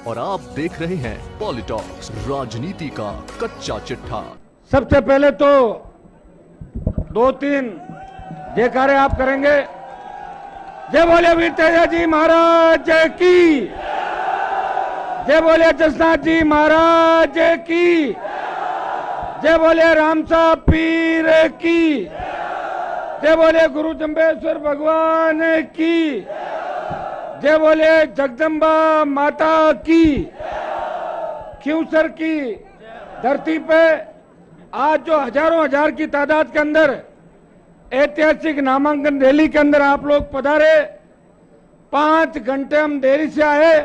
और आप देख रहे हैं पॉलिटॉक्स, राजनीति का कच्चा चिट्ठा। सबसे पहले तो 2-3 जयकारे आप करेंगे। जय बोले वीर तेजा जी महाराज की, जय बोले जसनाथ जी महाराज की, जय बोले राम साहब पीर की, जय बोले गुरु जम्बेश्वर भगवान की, जय बोले जगदम्बा माता की। क्यूसर की धरती पे आज जो हजारों हजार की तादाद के अंदर ऐतिहासिक नामांकन रैली के अंदर आप लोग पधारे, 5 घंटे हम देरी से आए।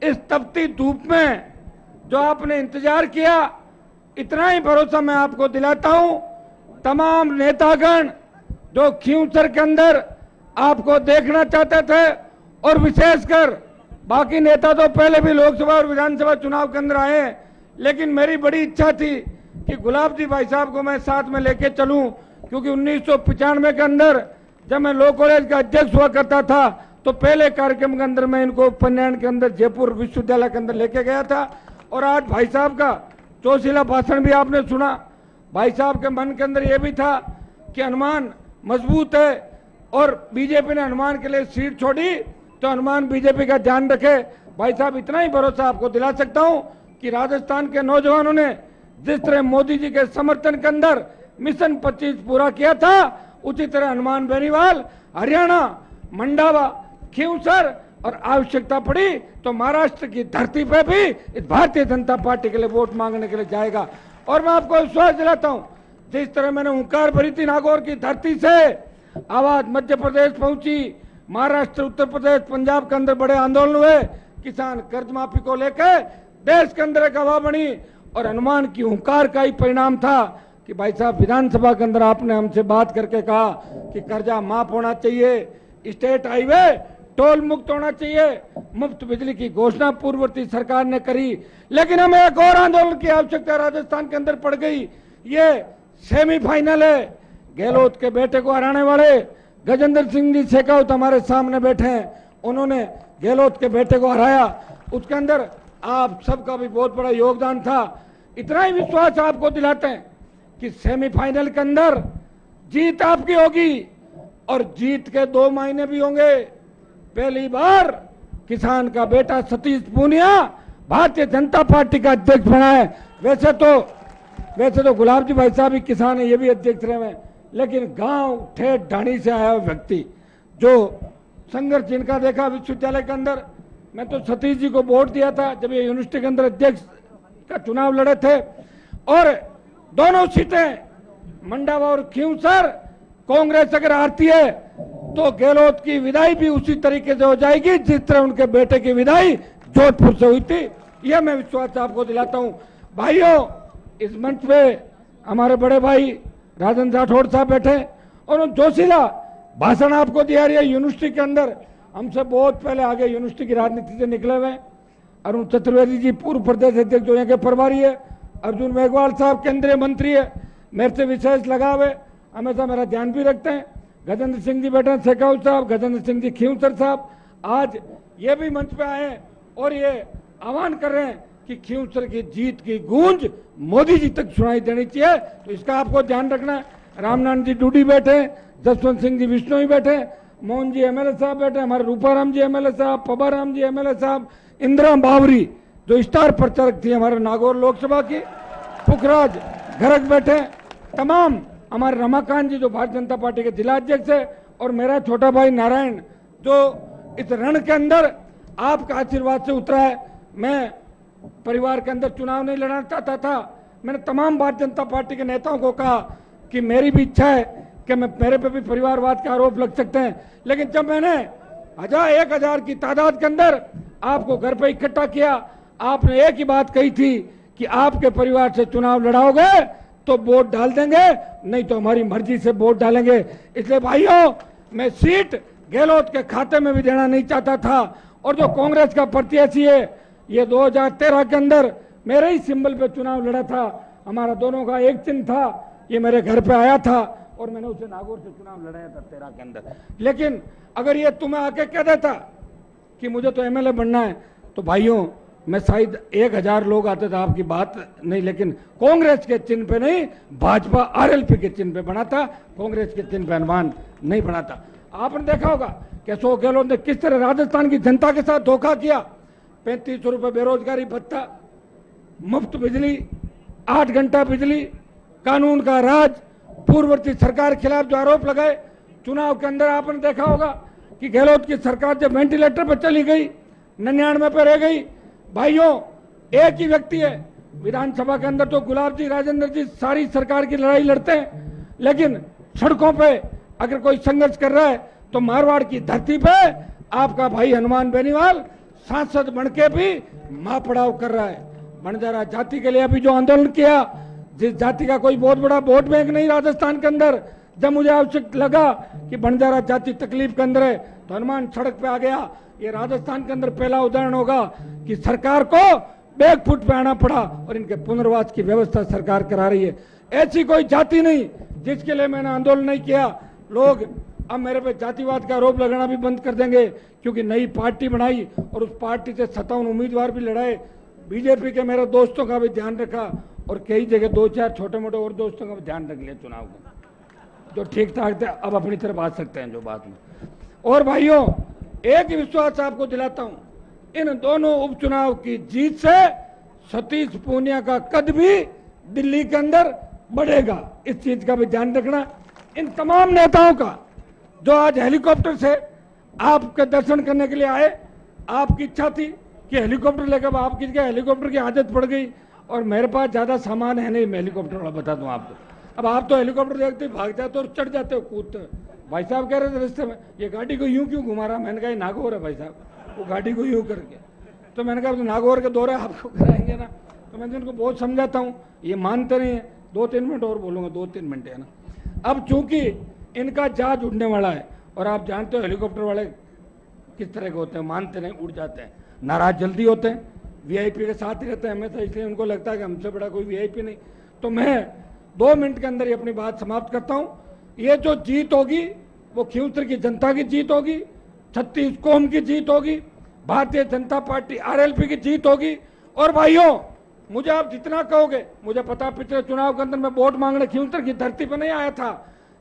इस तपती धूप में जो आपने इंतजार किया, इतना ही भरोसा मैं आपको दिलाता हूं। तमाम नेतागण जो खींवसर के अंदर आपको देखना चाहते थे, और विशेषकर बाकी नेता तो पहले भी लोकसभा और विधानसभा चुनाव के अंदर आए, लेकिन मेरी बड़ी इच्छा थी कि गुलाब जी भाई साहब को मैं साथ में लेके चलूं, क्योंकि 1995 के अंदर जब मैं लॉ कॉलेज का अध्यक्ष हुआ करता था तो पहले कार्यक्रम के अंदर मैं इनको उपन्यान के अंदर जयपुर विश्वविद्यालय के अंदर लेके गया था। और आज भाई साहब का जोशीला भाषण भी आपने सुना। भाई साहब के मन के अंदर यह भी था कि हनुमान मजबूत है और बीजेपी ने हनुमान के लिए सीट छोड़ी तो हनुमान बीजेपी का ध्यान रखे। भाई साहब, इतना ही भरोसा आपको दिला सकता हूं कि राजस्थान के नौजवानों ने जिस तरह मोदी जी के समर्थन के अंदर मिशन 25 पूरा किया था, उसी तरह हनुमान बेनीवाल, हरियाणा, मंडावा, खींवसर और आवश्यकता पड़ी तो महाराष्ट्र की धरती पे भी इस भारतीय जनता पार्टी के लिए वोट मांगने के लिए जाएगा। और मैं आपको विश्वास दिलाता हूं, जिस तरह मैंने हुंकार भरी थी नागौर की धरती से, आवाज मध्य प्रदेश पहुंची, महाराष्ट्र, उत्तर प्रदेश, पंजाब के अंदर बड़े आंदोलन हुए, किसान कर्ज माफी को लेकर देश के अंदर एक हवा बनी, और हनुमान की हुंकार का ही परिणाम था कि भाई साहब विधानसभा के अंदर आपने हमसे बात करके कहा कि कर्जा माफ होना चाहिए, स्टेट हाईवे टोल मुक्त होना चाहिए, मुफ्त बिजली की घोषणा पूर्ववर्ती सरकार ने करी। लेकिन हमें एक और आंदोलन की आवश्यकता राजस्थान के अंदर पड़ गई। ये सेमीफाइनल है, गहलोत के बेटे को हराने वाले गजेंद्र सिंह जी शेखावत हमारे सामने बैठे हैं, उन्होंने गहलोत के बेटे को हराया। उसके अंदर आप सबका भी बहुत बड़ा योगदान था। इतना ही विश्वास आपको दिलाते हैं कि सेमीफाइनल के अंदर जीत आपकी होगी, और जीत के 2 मायने भी होंगे। पहली बार किसान का बेटा सतीश पूनिया भारतीय जनता पार्टी का अध्यक्ष बना है। वैसे तो गुलाब जी भाई साहब भी किसान है, ये भी अध्यक्ष रहे हैं, लेकिन गांव ठेठ ढाणी से आया हुआ व्यक्ति जो संघर्ष जिनका देखा विश्वविद्यालय के अंदर, मैं तो सतीश जी को वोट दिया था जब ये यूनिवर्सिटी के अंदर अध्यक्ष का चुनाव लड़े थे। और दोनों सीटें मंडावा और खींवसर कांग्रेस अगर हारती है तो गहलोत की विदाई भी उसी तरीके से हो जाएगी जिस तरह उनके बेटे की विदाई जोधपुर से हुई थी। यह मैं विश्वास आपको दिलाता हूं। भाइयों, इस मंच पे हमारे बड़े भाई राजन राठौड़ साहब बैठे, और जोशीला भाषण आपको दिया रही है। यूनिवर्सिटी के अंदर हमसे बहुत पहले आगे यूनिवर्सिटी की राजनीति से निकले हुए अरुण चतुर्वेदी जी पूर्व प्रदेश अध्यक्ष जो यहाँ के प्रभारी है, अर्जुन मेघवाल साहब केंद्रीय मंत्री है, मेरे से विशेष लगाव है, हमेशा मेरा ध्यान भी रखते हैं। गजेंद्र सिंह जी बैठे, शेखावत साहब, गजेंद्र सिंह जी खींवसर साहब आज ये भी मंच पे आए हैं और ये आह्वान कर रहे हैं कि खींवसर की जीत की गूंज मोदी जी तक सुनाई देनी चाहिए। तो इसका आपको ध्यान रखना है। रामनारायण जी डूडी बैठे, जसवंत सिंह जी विश्नोई बैठे, मोहन जी एमएलए साहब बैठे, हमारे रूपाराम जी एमएलए साहब, पबाराम जी एमएलए साहब, इंदिरा बावरी जो स्टार प्रचारक थी हमारे नागौर लोकसभा की, पुखराज घरक बैठे, तमाम हमारे रमाकांत जी जो भारतीय जनता पार्टी के जिला अध्यक्ष है, और मेरा छोटा भाई नारायण जो इस रण के अंदर आपका आशीर्वाद से उतरा है। मैं परिवार के अंदर चुनाव नहीं लड़ना चाहता था। मैंने तमाम भारतीय जनता पार्टी के नेताओं को कहा कि मेरी भी इच्छा है कि मेरे पे भी परिवारवाद के आरोप लग सकते हैं, लेकिन जब मैंने 1000 की तादाद के अंदर आपको घर पे इकट्ठा किया, आपने एक ही बात कही थी कि आपके परिवार से चुनाव लड़ाओगे तो वोट डाल देंगे, नहीं तो हमारी मर्जी से वोट डालेंगे। इसलिए भाइयों, मैं सीट गहलोत के खाते में भी देना नहीं चाहता था। और जो कांग्रेस का प्रत्याशी है, ये 2013 के अंदर मेरे ही सिंबल पे चुनाव लड़ा था, हमारा दोनों का एक चिन्ह था, ये मेरे घर पे आया था और मैंने उसे नागौर से चुनाव लड़ाया था 13 के अंदर। लेकिन अगर ये तुम्हें आके कह देता कि मुझे तो एमएलए बनना है, तो भाइयों मैं शायद 1000 लोग आते थे, आपकी बात नहीं, लेकिन कांग्रेस के चिन्ह पे नहीं, भाजपा आरएलपी के चिन्ह पे बना था, कांग्रेस के चिन्ह पे हनुमान नहीं बना था। आपने देखा होगा कि अशोक गहलोत ने किस तरह राजस्थान की जनता के साथ धोखा किया। 3500 रुपये बेरोजगारी भत्ता, मुफ्त बिजली, 8 घंटा बिजली, कानून का राज, पूर्ववर्ती सरकार के खिलाफ जो आरोप लगाए। चुनाव के अंदर आपने देखा होगा कि गहलोत की सरकार जब वेंटिलेटर पर चली गई, 99 पे रह गई। भाइयों, एक ही व्यक्ति है विधानसभा के अंदर, तो गुलाब जी, राजेंद्र जी सारी सरकार की लड़ाई लड़ते हैं, लेकिन सड़कों पे अगर कोई संघर्ष कर रहा है तो मारवाड़ की धरती पे आपका भाई हनुमान बेनीवाल सांसद बनके भी महापड़ाव कर रहा है। बंजारा जाति के लिए अभी जो आंदोलन किया, जिस जाति का कोई बहुत बड़ा वोट बैंक नहीं राजस्थान के अंदर, जब मुझे आवश्यक लगा कि बंजारा जाति तकलीफ के अंदर है तो हनुमान सड़क पे आ गया। ये राजस्थान के अंदर पहला उदाहरण होगा कि सरकार को बैकफुट पे आना पड़ा और इनके पुनर्वास की व्यवस्था सरकार करा रही है। ऐसी कोई जाति नहीं जिसके लिए मैंने आंदोलन नहीं किया। लोग अब मेरे पे जातिवाद का आरोप लगाना भी बंद कर देंगे, क्योंकि नई पार्टी बनाई और उस पार्टी से 57 उम्मीदवार भी लड़ाए। बीजेपी के मेरे दोस्तों का भी ध्यान रखा और कई जगह 2-4 छोटे मोटे और दोस्तों का भी ध्यान रख लिया चुनाव का, जो ठीक ठाक थे अब अपनी तरफ आ सकते हैं जो बात में। और भाइयों, एक ही विश्वास आपको दिलाता हूं, इन दोनों उपचुनाव की जीत से सतीश पूनिया का कद भी दिल्ली के अंदर बढ़ेगा। इस चीज का भी ध्यान रखना। इन तमाम नेताओं का जो आज हेलीकॉप्टर से आपके दर्शन करने के लिए आए, आपकी इच्छा थी कि हेलीकॉप्टर लेकर, आपकी जगह हेलीकॉप्टर की आदत पड़ गई और मेरे पास ज्यादा सामान है नहीं, मैं हेलीकॉप्टर वाला बता दूं आपको। अब आप तो हेलीकॉप्टर देखते भाग जाते हो और चढ़ जाते हो, कूदते हो। भाई साहब कह रहे थे रिश्ते में, ये गाड़ी को यूं क्यों घुमा रहा? मैंने कहा नागौर है भाई साहब, वो गाड़ी को यूं करके। तो मैंने कहा तो नागौर के दौरे आपको कराएंगे ना। तो मैं उनको बहुत समझाता हूँ, ये मानते नहीं है। 2-3 मिनट और बोलूंगा, 2-3 मिनट है ना। अब चूंकि इनका जहाज उड़ने वाला है और आप जानते हो हेलीकॉप्टर वाले किस तरह के होते हैं, मानते नहीं, उड़ जाते हैं, नाराज जल्दी होते हैं, वीआईपी के साथ ही रहते हैं हमेशा, इसलिए उनको लगता है कि हमसे बड़ा कोई वीआईपी नहीं। तो मैं 2 मिनट के अंदर ही अपनी बात समाप्त करता हूं। ये जो जीत होगी वो खींवसर की जनता की जीत होगी, 36 कौम की जीत होगी, भारतीय जनता पार्टी आरएलपी की जीत होगी। और भाइयों, मुझे आप जितना कहोगे, मुझे पता पिछले चुनाव के अंदर मैं वोट मांगने खींवसर की धरती पर नहीं आया था।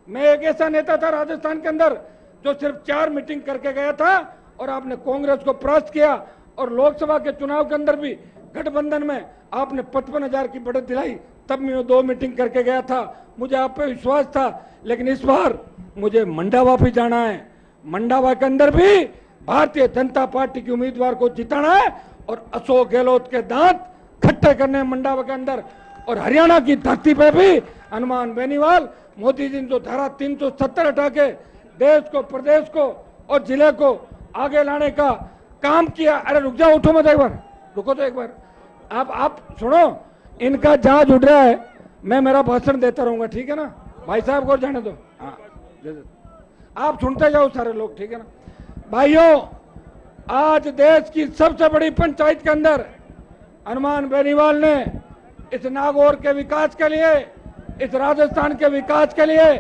मैं एक ऐसा नेता था राजस्थान के अंदर जो सिर्फ 4 मीटिंग करके गया था और आपने कांग्रेस को परास्त किया। और लोकसभा के चुनाव के अंदर भी गठबंधन में आपने 55,000 की बढ़त दिलाई, तब मैं 2 मीटिंग करके गया था। मुझे आप पे विश्वास था, लेकिन इस बार मुझे मंडावा भी जाना है। मंडावा के अंदर भी भारतीय जनता पार्टी की उम्मीदवार को जिताना है और अशोक गहलोत के दांत खट्टे करने हैं मंडावा के अंदर। और हरियाणा की धरती पे भी हनुमान बेनीवाल, मोदी जी ने जो धारा 370 हटा के देश को, प्रदेश को और जिले को आगे लाने का काम किया। अरे रुक जाओ, उठो मत एक बार, रुको तो एक बार। आप सुनो, इनका जहाज उड़ रहा है, मैं मेरा भाषण देता रहूंगा, ठीक है ना? भाई साहब को जाने दो, हाँ आप सुनते जाओ सारे लोग, ठीक है ना? भाइयों, आज देश की सबसे बड़ी पंचायत के अंदर हनुमान बेनीवाल ने इस नागौर के विकास के लिए, इस राजस्थान के विकास के लिए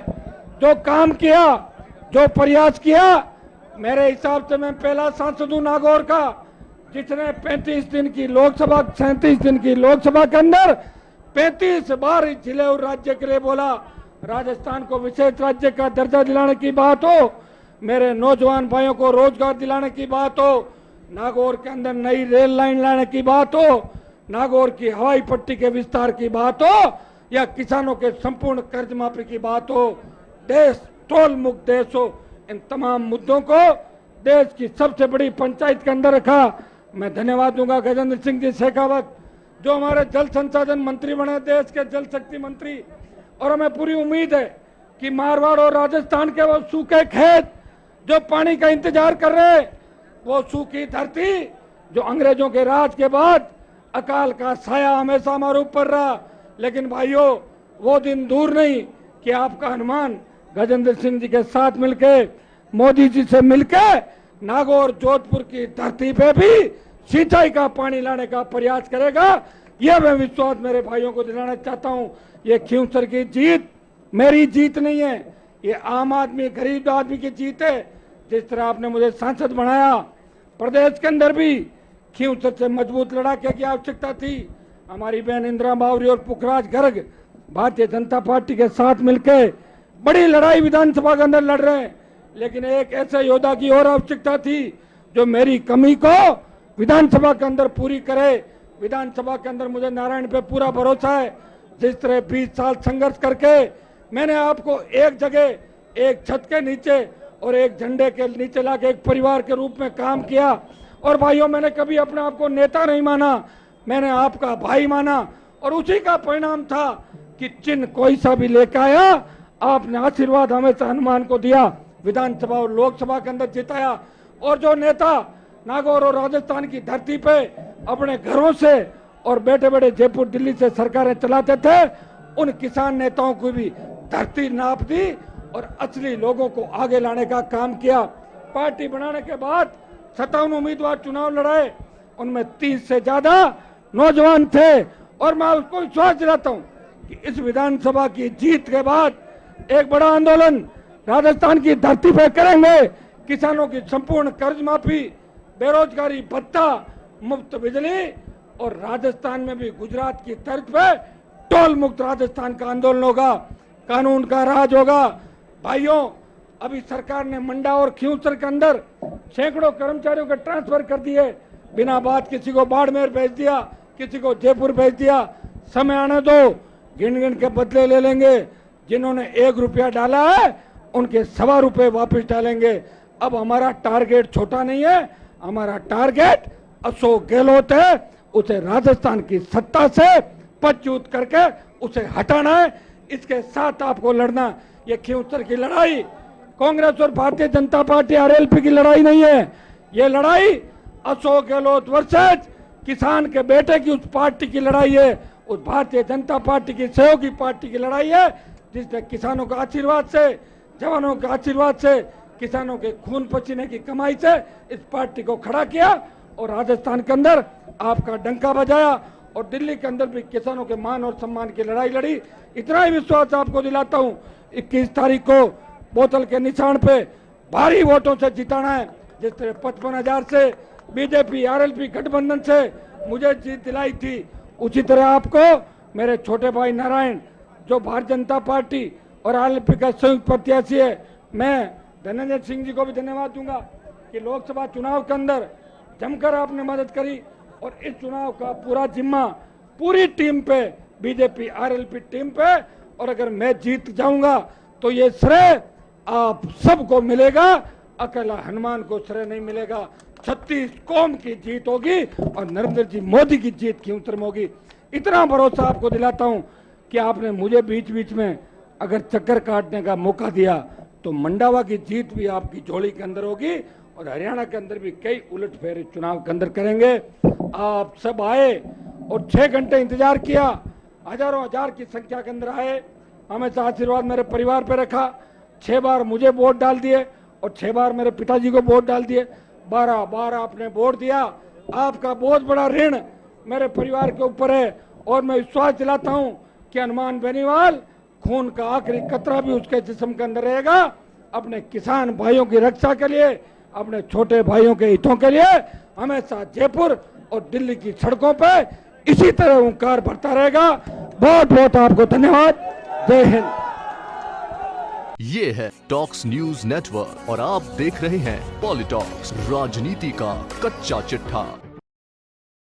जो काम किया, जो प्रयास किया, मेरे हिसाब से मैं पहला सांसद हूं नागौर का जिसने 35 दिन की लोकसभा, 37 दिन की लोकसभा के अंदर 35 बार इस जिले और राज्य के लिए बोला। राजस्थान को विशेष राज्य का दर्जा दिलाने की बात हो, मेरे नौजवान भाइयों को रोजगार दिलाने की बात हो, नागौर के अंदर नई रेल लाइन लाने की बात हो, नागौर की हवाई पट्टी के विस्तार की बात हो, या किसानों के संपूर्ण कर्ज माफी की बात हो, देश टोल मुक्त देश हो, इन तमाम मुद्दों को देश की सबसे बड़ी पंचायत के अंदर रखा। मैं धन्यवाद दूंगा गजेंद्र सिंह जी शेखावत, जो हमारे जल संसाधन मंत्री बने, देश के जल शक्ति मंत्री। और हमें पूरी उम्मीद है कि मारवाड़ और राजस्थान के वो सूखे खेत जो पानी का इंतजार कर रहे हैं, वो सूखी धरती जो अंग्रेजों के राज के बाद अकाल का साया हमेशा हमारे ऊपर रहा, लेकिन भाइयों वो दिन दूर नहीं कि आपका हनुमान गजेंद्र सिंह जी के साथ मिलके, मोदी जी से मिलके नागौर जोधपुर की धरती पे भी सिंचाई का पानी लाने का प्रयास करेगा। यह मैं विश्वास मेरे भाइयों को दिलाना चाहता हूं। ये खींवसर की जीत मेरी जीत नहीं है, ये आम आदमी, गरीब आदमी की जीत है। जिस तरह आपने मुझे सांसद बनाया, प्रदेश के अंदर भी खींवसर से मजबूत लड़ाके की आवश्यकता थी। हमारी बहन इंदिरा बावरी और पुखराज गर्ग भारतीय जनता पार्टी के साथ मिलकर बड़ी लड़ाई विधानसभा के अंदर लड़ रहे हैं, लेकिन एक ऐसे योद्धा की और आवश्यकता थी जो मेरी कमी को विधानसभा के अंदर पूरी करे। विधानसभा के अंदर मुझे नारायण पे पूरा भरोसा है। जिस तरह 20 साल संघर्ष करके मैंने आपको एक जगह, एक छत के नीचे और एक झंडे के नीचे लाके एक परिवार के रूप में काम किया। और भाइयों, मैंने कभी अपने आप को नेता नहीं माना, मैंने आपका भाई माना। और उसी का परिणाम था कि चिन्ह कोई सा भी लेकर आया, आपने आशीर्वाद हमेशा हनुमान को दिया, विधानसभा और लोकसभा के अंदर जिताया। और जो नेता नागौर और राजस्थान की धरती पे अपने घरों से और बैठे बैठे जयपुर दिल्ली से सरकारें चलाते थे, उन किसान नेताओं को भी धरती नाप दी और असली लोगों को आगे लाने का काम किया। पार्टी बनाने के बाद 57 उम्मीदवार चुनाव लड़ाए, उनमें 30 से ज्यादा नौजवान थे। और मैं उसको विश्वास दिलाता हूं कि इस विधानसभा की जीत के बाद एक बड़ा आंदोलन राजस्थान की धरती पर करेंगे। किसानों की संपूर्ण कर्ज माफी, बेरोजगारी भत्ता, मुफ्त बिजली और राजस्थान में भी गुजरात की तर्ज पे टोल मुक्त राजस्थान का आंदोलन होगा, कानून का राज होगा। भाइयों, अभी सरकार ने मंडा और खींवसर के अंदर सैकड़ों कर्मचारियों को ट्रांसफर कर दिए, बिना बात किसी को बाड़मेर भेज दिया, किसी को जयपुर भेज दिया। समय आने दो, गिन गिन के बदले ले लेंगे। जिन्होंने 1 रुपया डाला है उनके 1.25 रुपए वापस डालेंगे। अब हमारा टारगेट छोटा नहीं है, हमारा टारगेट अशोक गहलोत है, उसे राजस्थान की सत्ता से पदच्युत करके उसे हटाना है। इसके साथ आपको लड़ना। ये खींवसर की लड़ाई कांग्रेस और भारतीय जनता पार्टी आरएलपी की लड़ाई नहीं है, ये लड़ाई अशोक गहलोत वर्सेज किसान के बेटे की उस पार्टी की लड़ाई है, उस भारतीय जनता पार्टी की सहयोगी पार्टी की लड़ाई है, जिसने किसानों का आशीर्वाद से, जवानों के आशीर्वाद से, किसानों के खून पसीने की कमाई से इस पार्टी को खड़ा किया और राजस्थान के अंदर आपका डंका बजाया और दिल्ली के अंदर भी किसानों के मान और सम्मान की लड़ाई लड़ी। इतना ही विश्वास आपको दिलाता हूं, 21 तारीख को बोतल के निशान पे भारी वोटों से जिताना है। जिस तरह 55,000 से बीजेपी आरएलपी गठबंधन से मुझे जीत दिलाई थी, उसी तरह आपको मेरे छोटे भाई नारायण, जो भारतीय जनता पार्टी और आरएलपी का संयुक्त प्रत्याशी है, मैं धनंजय सिंह जी को भी धन्यवाद दूंगा कि लोकसभा चुनाव के अंदर जमकर आपने मदद करी। और इस चुनाव का पूरा जिम्मा पूरी टीम पे, बीजेपी आरएलपी टीम पे, और अगर मैं जीत जाऊंगा तो ये श्रेय आप सबको मिलेगा, अकेला हनुमान को श्रेय नहीं मिलेगा। 36 कौम की जीत होगी और नरेंद्र जी मोदी की जीत खींवसर में होगी। इतना भरोसा आपको दिलाता हूं कि आपने मुझे बीच बीच में अगर चक्कर काटने का मौका दिया तो मंडावा की जीत भी आपकी झोली के अंदर होगी और हरियाणा के अंदर भी कई उलट फेरे चुनाव के अंदर करेंगे। आप सब आए और 6 घंटे इंतजार किया, हजारों हजार की संख्या के अंदर आए, हमेशा आशीर्वाद मेरे परिवार पे रखा। 6 बार मुझे वोट डाल दिए और 6 बार मेरे पिताजी को वोट डाल दिए, 12 बार आपने वोट दिया। आपका बहुत बड़ा ऋण मेरे परिवार के ऊपर है और मैं विश्वास दिलाता हूं कि हनुमान बेनीवाल खून का आखिरी कतरा भी उसके जिस्म के अंदर रहेगा। अपने किसान भाइयों की रक्षा के लिए, अपने छोटे भाइयों के हितों के लिए हमेशा जयपुर और दिल्ली की सड़कों पे इसी तरह हुंकार भरता रहेगा। बहुत बहुत आपको धन्यवाद। जय हिंद। ये है टॉक्स न्यूज नेटवर्क और आप देख रहे हैं पॉलिटॉक्स, राजनीति का कच्चा चिट्ठा।